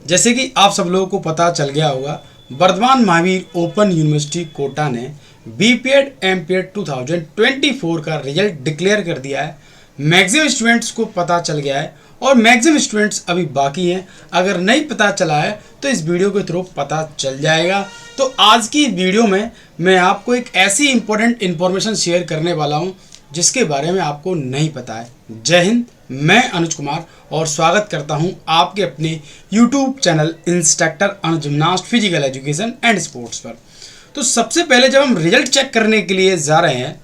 जैसे कि आप सब लोगों को पता चल गया होगा, वर्धमान महावीर ओपन यूनिवर्सिटी कोटा ने बीपीएड एमपीएड 2024 का रिजल्ट डिक्लेयर कर दिया है। मैक्सिमम स्टूडेंट्स को पता चल गया है और मैक्सिमम स्टूडेंट्स अभी बाकी हैं। अगर नहीं पता चला है तो इस वीडियो के थ्रू पता चल जाएगा। तो आज की वीडियो में मैं आपको एक ऐसी इंपॉर्टेंट इन्फॉर्मेशन शेयर करने वाला हूं जिसके बारे में आपको नहीं पता है। जय हिंद, मैं अनुज कुमार और स्वागत करता हूं आपके अपने YouTube channel instructor Anuj gymnast physical education and sports पर। तो सबसे पहले जब हम रिजल्ट चेक करने के लिए जा रहे हैं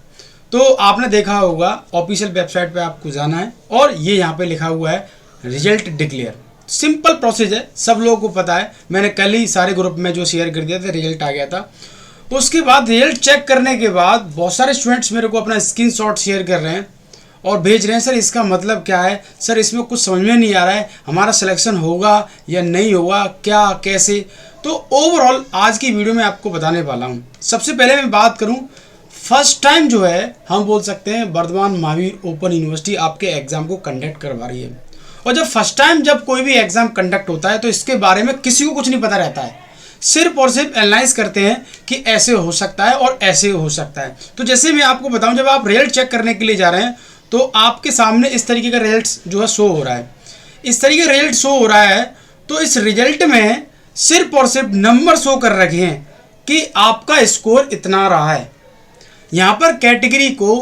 तो आपने देखा होगा ऑफिशियल वेबसाइट पे आपको जाना है और ये यहाँ पे लिखा हुआ है रिजल्ट डिक्लेयर। सिंपल प्रोसेस है, सब लोगों को पता है। मैंने कल ही सारे ग्रुप में जो शेयर कर दिया था, रिजल्ट आ गया था। उसके बाद रिजल्ट चेक करने के बाद बहुत सारे स्टूडेंट्स मेरे को अपना स्क्रीनशॉट शेयर कर रहे हैं और भेज रहे हैं, सर इसका मतलब क्या है, सर इसमें कुछ समझ में नहीं आ रहा है, हमारा सिलेक्शन होगा या नहीं होगा, क्या कैसे। तो ओवरऑल आज की वीडियो में आपको बताने वाला हूँ। सबसे पहले मैं बात करूँ, फर्स्ट टाइम जो है हम बोल सकते हैं वर्धमान महावीर ओपन यूनिवर्सिटी आपके एग्जाम को कंडक्ट करवा रही है। और जब फर्स्ट टाइम जब कोई भी एग्जाम कंडक्ट होता है तो इसके बारे में किसी को कुछ नहीं पता रहता है, सिर्फ और सिर्फ एनालाइज करते हैं कि ऐसे हो सकता है और ऐसे हो सकता है। तो जैसे मैं आपको बताऊं, जब आप रिजल्ट चेक करने के लिए जा रहे हैं तो आपके सामने इस तरीके का रिजल्ट जो है शो हो रहा है। इस तरीके का रिजल्ट शो हो रहा है तो इस रिजल्ट में सिर्फ और सिर्फ नंबर शो कर रखे हैं कि आपका स्कोर इतना रहा है। यहाँ पर कैटेगरी को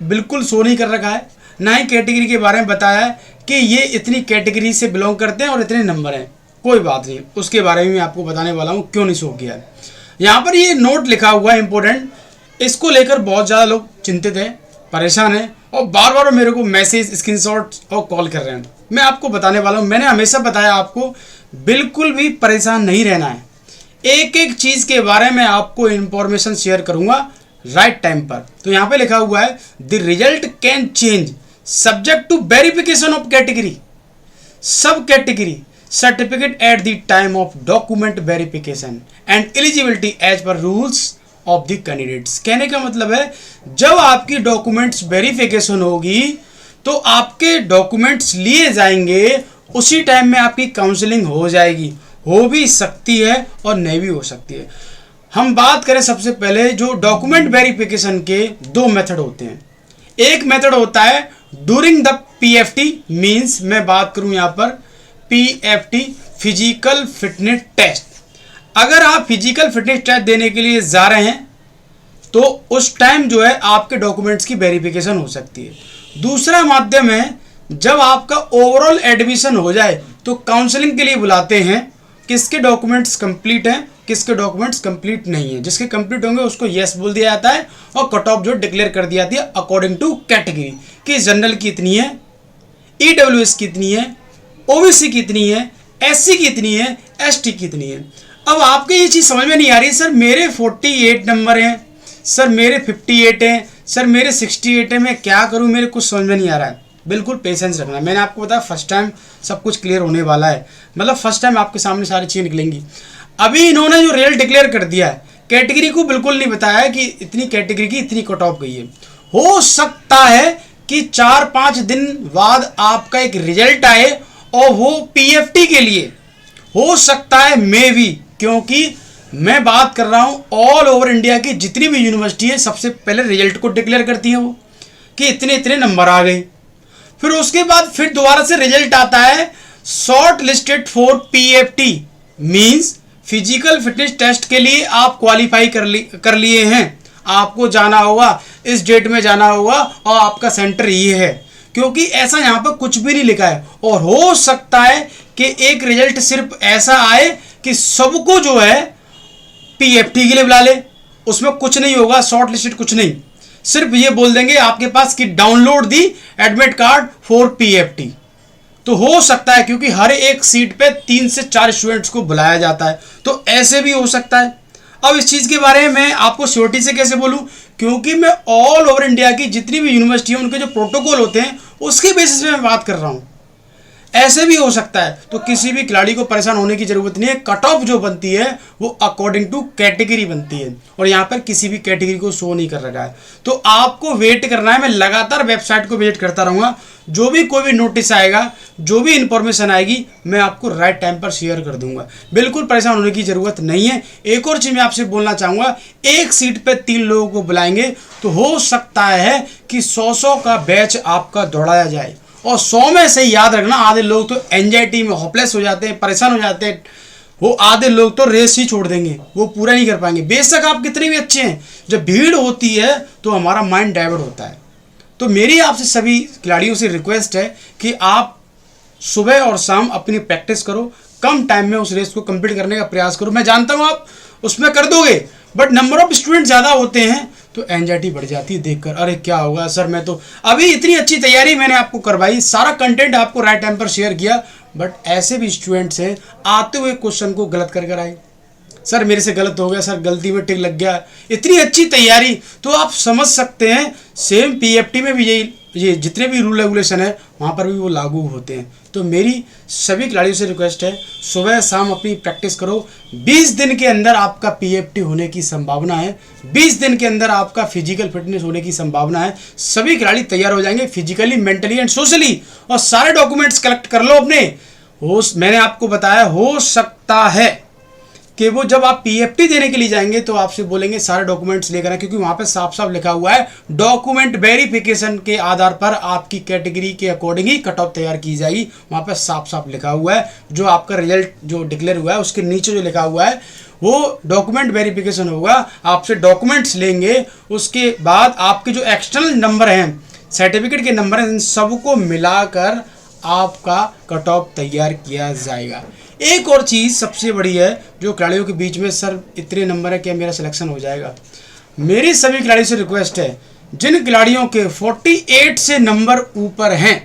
बिल्कुल शो नहीं कर रखा है, ना ही कैटेगरी के बारे में बताया है कि ये इतनी कैटेगरी से बिलोंग करते हैं और इतने नंबर हैं। कोई बात नहीं, उसके बारे में मैं आपको बताने वाला हूँ क्यों नहीं शो किया है। यहाँ पर ये नोट लिखा हुआ है इंपॉर्टेंट, इसको लेकर बहुत ज़्यादा लोग चिंतित हैं, परेशान हैं और बार बार मेरे को मैसेज, स्क्रीनशॉट और कॉल कर रहे हैं। मैं आपको बताने वाला हूँ, मैंने हमेशा बताया आपको बिल्कुल भी परेशान नहीं रहना है। एक एक चीज़ के बारे में आपको इन्फॉर्मेशन शेयर करूँगा राइट टाइम पर। तो यहाँ पे लिखा हुआ है the result can change subject to verification of category, sub category certificate at the time of document verification and eligibility as per rules of the candidates. कहने का मतलब है जब आपकी डॉक्यूमेंट्स वेरिफिकेशन होगी तो आपके डॉक्यूमेंट्स लिए जाएंगे, उसी टाइम में आपकी काउंसलिंग हो जाएगी। हो भी सकती है और नहीं भी हो सकती है। हम बात करें सबसे पहले, जो डॉक्यूमेंट वेरिफिकेशन के दो मेथड होते हैं। एक मेथड होता है ड्यूरिंग द पीएफटी, मींस मैं बात करूं यहां पर पीएफटी फिजिकल फिटनेस टेस्ट। अगर आप फिजिकल फिटनेस टेस्ट देने के लिए जा रहे हैं तो उस टाइम जो है आपके डॉक्यूमेंट्स की वेरिफिकेशन हो सकती है। दूसरा माध्यम है जब आपका ओवरऑल एडमिशन हो जाए तो काउंसलिंग के लिए बुलाते हैं, किसके डॉक्यूमेंट्स कंप्लीट हैं, किसके डॉक्यूमेंट्स कंप्लीट नहीं है। जिसके कंप्लीट होंगे उसको यस बोल दिया जाता है और कट ऑफ जो डिक्लेयर कर दिया जाती है अकॉर्डिंग टू कैटेगरी कि जनरल कितनी है, ईडब्ल्यूएस कितनी है, ओबीसी कितनी है, एससी कितनी है, एसटी कितनी है। अब आपको ये चीज़ समझ में नहीं आ रही, सर मेरे 48 नंबर हैं, सर मेरे 58 हैं, सर मेरे 68 हैं, मैं क्या करूँ, मेरे कुछ समझ में नहीं आ रहा है। बिल्कुल पेशेंस रखना। मैंने आपको बताया फर्स्ट टाइम सब कुछ क्लियर होने वाला है, मतलब फर्स्ट टाइम आपके सामने सारी चीज़ें निकलेंगी। अभी इन्होंने जो रिजल्ट डिक्लेयर कर दिया है, कैटेगरी को बिल्कुल नहीं बताया है कि इतनी कैटेगरी की इतनी कट ऑफ गई है। हो सकता है कि 4-5 दिन बाद आपका एक रिजल्ट आए और वो पीएफटी के लिए हो सकता है, मे बी, क्योंकि मैं बात कर रहा हूं ऑल ओवर इंडिया की जितनी भी यूनिवर्सिटी है सबसे पहले रिजल्ट को डिक्लेयर करती है वो कि इतने इतने नंबर आ गए। फिर उसके बाद फिर दोबारा से रिजल्ट आता है short listed for PFT, means physical fitness test के लिए आप क्वालिफाई कर लिए हैं, आपको जाना होगा, इस डेट में जाना होगा और आपका सेंटर ये है। क्योंकि ऐसा यहाँ पर कुछ भी नहीं लिखा है और हो सकता है कि एक रिजल्ट सिर्फ ऐसा आए कि सबको जो है पीएफटी के लिए बुला ले, उसमें कुछ नहीं होगा, शॉर्ट लिस्टेड कुछ नहीं, सिर्फ ये बोल देंगे आपके पास कि download the admit card for PFT. तो हो सकता है, क्योंकि हर एक सीट पे 3 से 4 स्टूडेंट्स को बुलाया जाता है, तो ऐसे भी हो सकता है। अब इस चीज़ के बारे में मैं आपको श्योरिटी से कैसे बोलूं, क्योंकि मैं ऑल ओवर इंडिया की जितनी भी यूनिवर्सिटी है उनके जो प्रोटोकॉल होते हैं उसके बेसिस पे मैं बात कर रहा हूं। ऐसे भी हो सकता है। तो किसी भी खिलाड़ी को परेशान होने की जरूरत नहीं है। कट ऑफ जो बनती है वो अकॉर्डिंग टू कैटेगरी बनती है और यहाँ पर किसी भी कैटेगरी को शो नहीं कर रखा है। तो आपको वेट करना है। मैं लगातार वेबसाइट को विजिट करता रहूँगा। जो भी कोई भी नोटिस आएगा, जो भी इंफॉर्मेशन आएगी, मैं आपको राइट टाइम पर शेयर कर दूंगा। बिल्कुल परेशान होने की जरूरत नहीं है। एक और चीज़ मैं आपसे बोलना चाहूँगा, एक सीट पे 3 लोगों को बुलाएंगे तो हो सकता है कि 100 का बैच आपका दौड़ाया जाए और 100 में से याद रखना आधे लोग तो एंजाइटी में होपलेस हो जाते हैं, परेशान हो जाते हैं। वो आधे लोग तो रेस ही छोड़ देंगे, वो पूरा नहीं कर पाएंगे। बेशक आप कितने भी अच्छे हैं, जब भीड़ होती है तो हमारा माइंड डाइवर्ट होता है। तो मेरी आपसे सभी खिलाड़ियों से रिक्वेस्ट है कि आप सुबह और शाम अपनी प्रैक्टिस करो, कम टाइम में उस रेस को कंप्लीट करने का प्रयास करो। मैं जानता हूँ आप उसमें कर दोगे, बट नंबर ऑफ स्टूडेंट ज़्यादा होते हैं तो एंजाइटी बढ़ जाती है देखकर, अरे क्या होगा सर, मैं तो अभी इतनी अच्छी तैयारी मैंने आपको करवाई, सारा कंटेंट आपको राइट टाइम पर शेयर किया, बट ऐसे भी स्टूडेंट्स हैं आते हुए क्वेश्चन को गलत कर आए, सर मेरे से गलत हो गया, सर गलती में टिक लग गया। इतनी अच्छी तैयारी, तो आप समझ सकते हैं सेम पीएफटी में भी ये जितने भी रूल रेगुलेशन है वहाँ पर भी वो लागू होते हैं। तो मेरी सभी खिलाड़ियों से रिक्वेस्ट है, सुबह शाम अपनी प्रैक्टिस करो। 20 दिन के अंदर आपका पीएफटी होने की संभावना है, 20 दिन के अंदर आपका फिजिकल फिटनेस होने की संभावना है। सभी खिलाड़ी तैयार हो जाएंगे फिजिकली, मेंटली एंड सोशली। और सारे डॉक्यूमेंट्स कलेक्ट कर लो अपने। मैंने आपको बताया, हो सकता है कि वो जब आप पीएफटी देने के लिए जाएंगे तो आपसे बोलेंगे सारे डॉक्यूमेंट्स लेकर आए, क्योंकि वहाँ पे साफ साफ लिखा हुआ है डॉक्यूमेंट वेरिफिकेशन के आधार पर आपकी कैटेगरी के अकॉर्डिंग ही कट ऑफ तैयार की जाएगी। वहाँ पे साफ साफ लिखा हुआ है, जो आपका रिजल्ट जो डिक्लेयर हुआ है उसके नीचे जो लिखा हुआ है वो डॉक्यूमेंट वेरिफिकेशन होगा। आपसे डॉक्यूमेंट्स लेंगे, उसके बाद आपके जो एक्सटर्नल नंबर हैं, सर्टिफिकेट के नंबर हैं, इन सबको मिलाकर आपका कट ऑफ तैयार किया जाएगा। एक और चीज़ सबसे बड़ी है जो खिलाड़ियों के बीच में, सर इतने नंबर है क्या मेरा सिलेक्शन हो जाएगा। मेरी सभी खिलाड़ियों से रिक्वेस्ट है, जिन खिलाड़ियों के 48 से नंबर ऊपर हैं,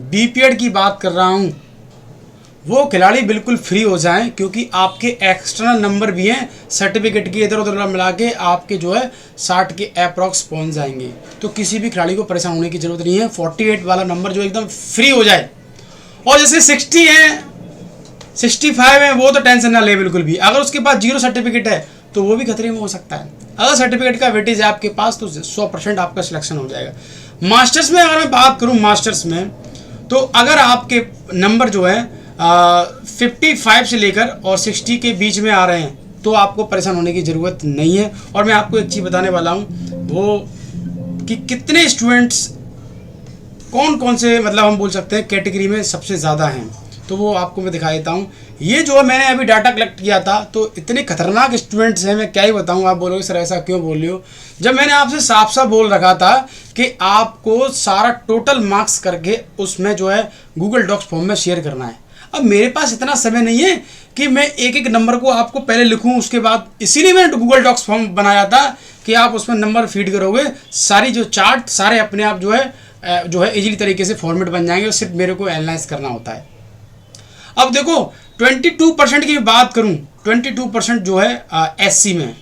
बीपीएड की बात कर रहा हूं, वो खिलाड़ी बिल्कुल फ्री हो जाएं, क्योंकि आपके एक्सटर्नल नंबर भी हैं सर्टिफिकेट के, इधर उधर मिला के आपके जो है 60 के अप्रॉक्स पहुंच जाएंगे। तो किसी भी खिलाड़ी को परेशान होने की जरूरत नहीं है। 48 वाला नंबर जो एकदम फ्री हो जाए, और जैसे 60 है 65 है वो तो टेंशन ना ले बिल्कुल भी। अगर उसके पास 0 सर्टिफिकेट है तो वो भी खतरे में हो सकता है। अगर सर्टिफिकेट का वेटेज है आपके पास तो 100% आपका सिलेक्शन हो जाएगा। मास्टर्स में अगर मैं बात करूं, मास्टर्स में तो अगर आपके नंबर जो है 55 से लेकर और 60 के बीच में आ रहे हैं तो आपको परेशान होने की ज़रूरत नहीं है। और मैं आपको एक चीज़ बताने वाला हूँ, वो कि कितने स्टूडेंट्स कौन कौन से, मतलब हम बोल सकते हैं कैटेगरी में सबसे ज़्यादा हैं, तो वो आपको मैं दिखा देता हूँ। ये जो मैंने अभी डाटा कलेक्ट किया था, तो इतने खतरनाक स्टूडेंट्स हैं, मैं क्या ही बताऊँ। आप बोलोगे सर ऐसा क्यों बोल रहे हो, जब मैंने आपसे साफ साफ बोल रखा था कि आपको सारा टोटल मार्क्स करके उसमें जो है गूगल डॉक्स फॉर्म में शेयर करना है। अब मेरे पास इतना समय नहीं है कि मैं एक एक नंबर को आपको पहले लिखूँ उसके बाद, इसीलिए मैंने गूगल डॉक्स फॉर्म बनाया था कि आप उसमें नंबर फीड करोगे, सारी जो चार्ट सारे अपने आप जो है इजीली तरीके से फॉर्मेट बन जाएंगे, और सिर्फ मेरे को एनालाइज करना होता है। अब देखो 22% की बात करूं, 22% जो है एससी में।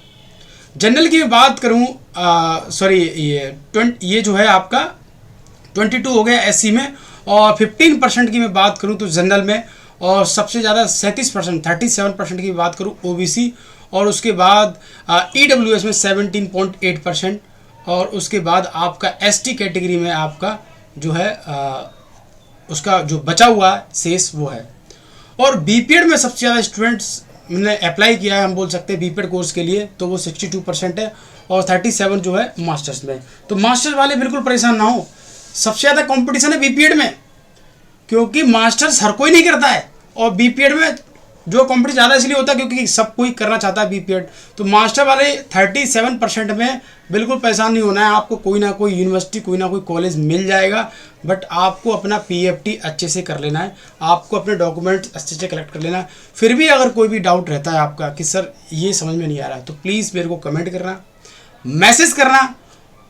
जनरल की बात करूं, सॉरी ये जो है आपका 22 हो गया एससी में, और 15% की मैं बात करूं तो जनरल में, और सबसे ज़्यादा 37% की बात करूं ओबीसी, और उसके बाद ईडब्ल्यूएस में 17.8%, और उसके बाद आपका एसटी कैटेगरी में आपका जो है उसका जो बचा हुआ शेष वो है। और बीपीएड में सबसे ज़्यादा स्टूडेंट्स ने अप्लाई किया है, हम बोल सकते हैं बीपीएड कोर्स के लिए, तो वो 62% है, और 37 जो है मास्टर्स में। तो मास्टर्स वाले बिल्कुल परेशान ना हो, सबसे ज़्यादा कंपटीशन है बीपीएड में, क्योंकि मास्टर्स हर कोई नहीं करता है, और बीपीएड में जो कंपटीशन ज़्यादा इसलिए होता है क्योंकि सब कोई करना चाहता है बीपीएड। तो मास्टर वाले 37% में बिल्कुल परेशान नहीं होना है, आपको कोई ना कोई यूनिवर्सिटी कोई ना कोई कॉलेज मिल जाएगा, बट आपको अपना पीएफटी अच्छे से कर लेना है, आपको अपने डॉक्यूमेंट्स अच्छे से कलेक्ट कर लेना है। फिर भी अगर कोई भी डाउट रहता है आपका कि सर ये समझ में नहीं आ रहा है, तो प्लीज़ मेरे को कमेंट करना, मैसेज करना,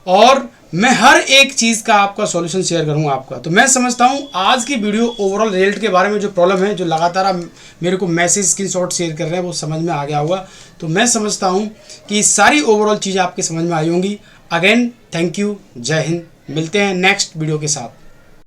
और मैं हर एक चीज़ का आपका सॉल्यूशन शेयर करूंगा आपका। तो मैं समझता हूं आज की वीडियो ओवरऑल रिजल्ट के बारे में जो प्रॉब्लम है, जो लगातार आप मेरे को मैसेज स्क्रीनशॉट शेयर कर रहे हैं, वो समझ में आ गया होगा। तो मैं समझता हूं कि सारी ओवरऑल चीज़ें आपके समझ में आई होंगी। अगेन थैंक यू, जय हिंद, मिलते हैं नेक्स्ट वीडियो के साथ।